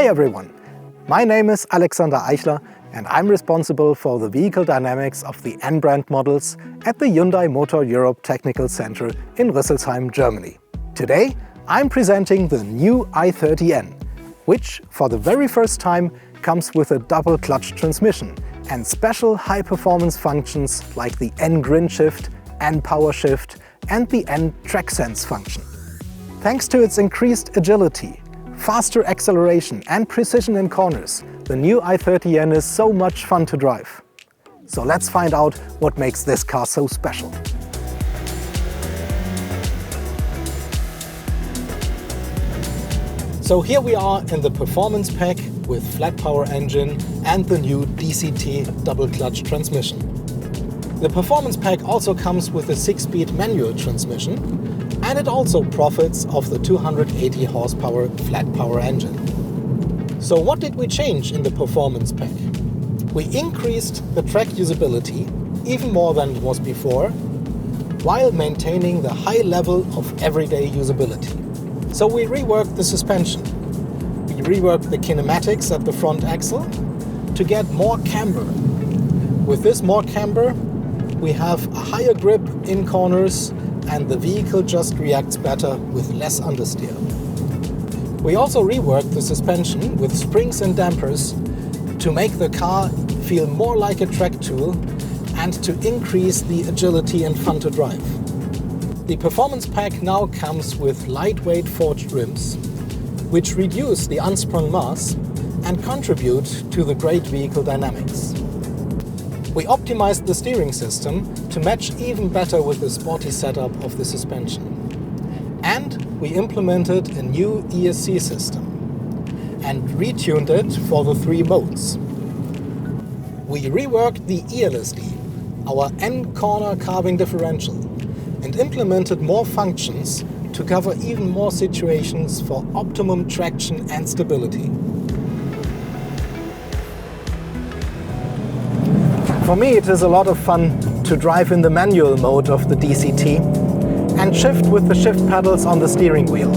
Hi everyone, my name is Alex Eichler and I'm responsible for the vehicle dynamics of the N brand models at the Hyundai Motor Europe Technical Center in Rüsselsheim, Germany. Today I'm presenting the new i30N, which for the very first time comes with a double clutch transmission and special high-performance functions like the N grin shift, N power shift and the N track sense function. Thanks to its increased agility, faster acceleration and precision in corners, the new i30N is so much fun to drive. So let's find out what makes this car so special. So here we are in the performance pack with flat power engine and the new DCT double clutch transmission. The performance pack also comes with a 6-speed manual transmission, and it also profits of the 280 horsepower flat power engine. So what did we change in the performance pack? We increased the track usability even more than it was before, while maintaining the high level of everyday usability. So we reworked the suspension. We reworked the kinematics at the front axle to get more camber. With this more camber, we have a higher grip in corners and the vehicle just reacts better with less understeer. We also reworked the suspension with springs and dampers to make the car feel more like a track tool and to increase the agility and fun to drive. The performance pack now comes with lightweight forged rims, which reduce the unsprung mass and contribute to the great vehicle dynamics. We optimized the steering system to match even better with the sporty setup of the suspension. And we implemented a new ESC system and retuned it for the 3 modes. We reworked the ELSD, our N-corner carving differential, and implemented more functions to cover even more situations for optimum traction and stability. For me, it is a lot of fun to drive in the manual mode of the DCT and shift with the shift pedals on the steering wheel.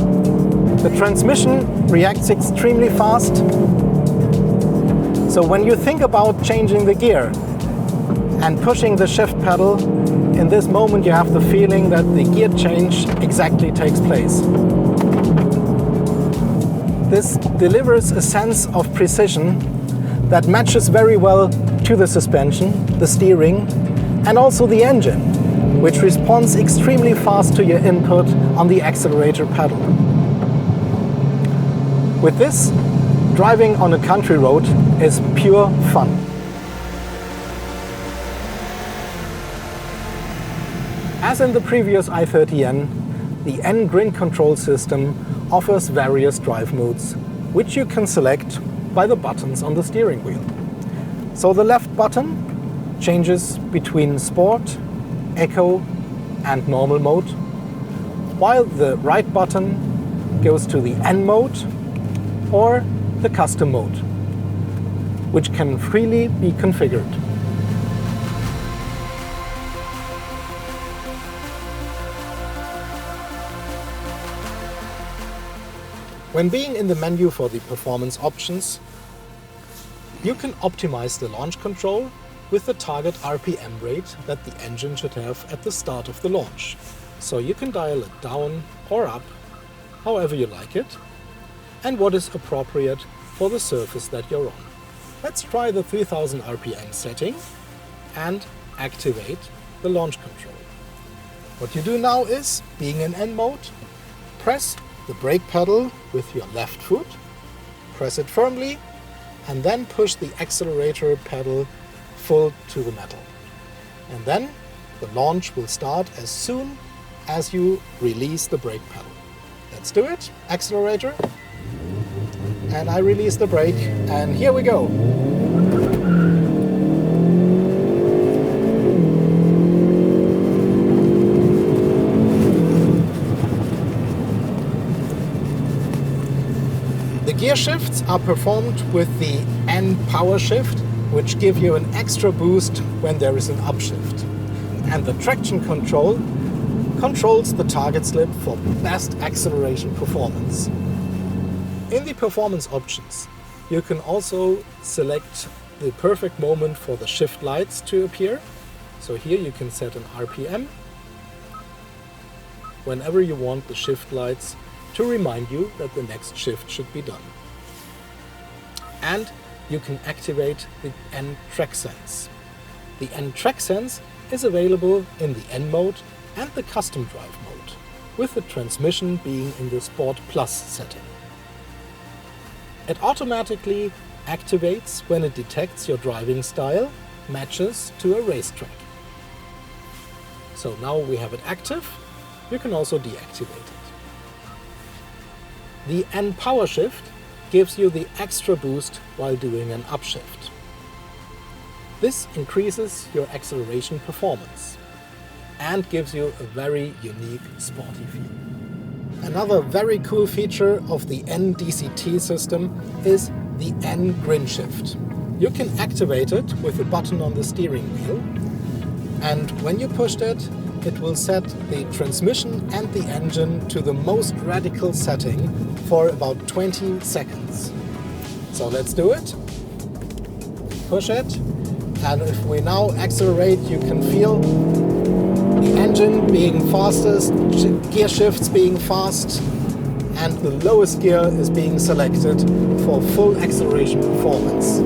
The transmission reacts extremely fast, so when you think about changing the gear and pushing the shift pedal, in this moment you have the feeling that the gear change exactly takes place. This delivers a sense of precision that matches very well to the suspension, the steering, and also the engine, which responds extremely fast to your input on the accelerator pedal. With this, driving on a country road is pure fun. As in the previous i30N, the N grin control system offers various drive modes, which you can select by the buttons on the steering wheel. So the left button changes between Sport, Eco and Normal mode, while the right button goes to the N mode or the Custom mode, which can freely be configured. When being in the menu for the performance options, you can optimize the launch control with the target RPM rate that the engine should have at the start of the launch. So you can dial it down or up, however you like it, and what is appropriate for the surface that you're on. Let's try the 3000 RPM setting and activate the launch control. What you do now is, being in N mode, press the brake pedal with your left foot, press it firmly, and then push the accelerator pedal full to the metal. And then the launch will start as soon as you release the brake pedal. Let's do it. Accelerator. And I release the brake, and here we go. The gear shifts are performed with the N power shift, which give you an extra boost when there is an upshift. And the traction control controls the target slip for best acceleration performance. In the performance options, you can also select the perfect moment for the shift lights to appear. So here you can set an RPM whenever you want the shift lights to remind you that the next shift should be done. And you can activate the N track sense. The N track sense is available in the N mode and the custom drive mode, with the transmission being in the Sport Plus setting. It automatically activates when it detects your driving style matches to a racetrack. So now we have it active. You can also deactivate it. The N power shift gives you the extra boost while doing an upshift. This increases your acceleration performance and gives you a very unique sporty feel. Another very cool feature of the N DCT system is the N grin shift. You can activate it with a button on the steering wheel, and when you push it, it will set the transmission and the engine to the most radical setting for about 20 seconds. So let's do it. Push it, and if we now accelerate, you can feel the engine being fastest, gear shifts being fast, and the lowest gear is being selected for full acceleration performance.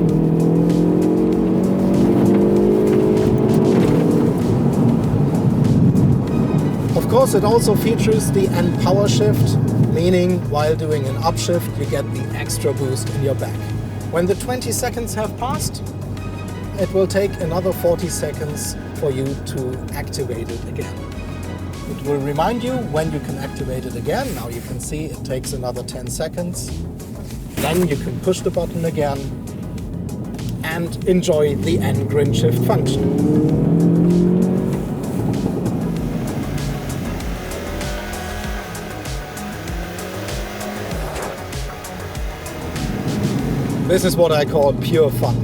Of course, it also features the N power shift, meaning while doing an upshift you get the extra boost in your back. When the 20 seconds have passed, it will take another 40 seconds for you to activate it again. It will remind you when you can activate it again. Now you can see it takes another 10 seconds. Then you can push the button again and enjoy the N grin shift function. This is what I call pure fun.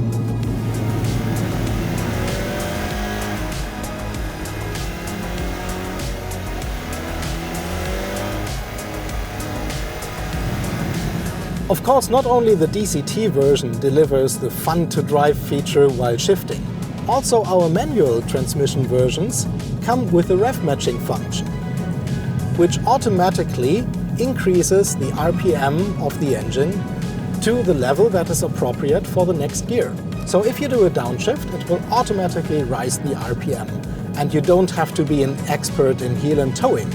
Of course, not only the DCT version delivers the fun to drive feature while shifting, also our manual transmission versions come with a rev matching function, which automatically increases the RPM of the engine to the level that is appropriate for the next gear. So if you do a downshift, it will automatically rise the RPM, and you don't have to be an expert in heel and towing.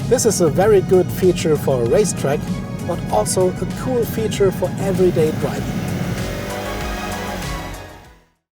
This is a very good feature for a racetrack, but also a cool feature for everyday driving.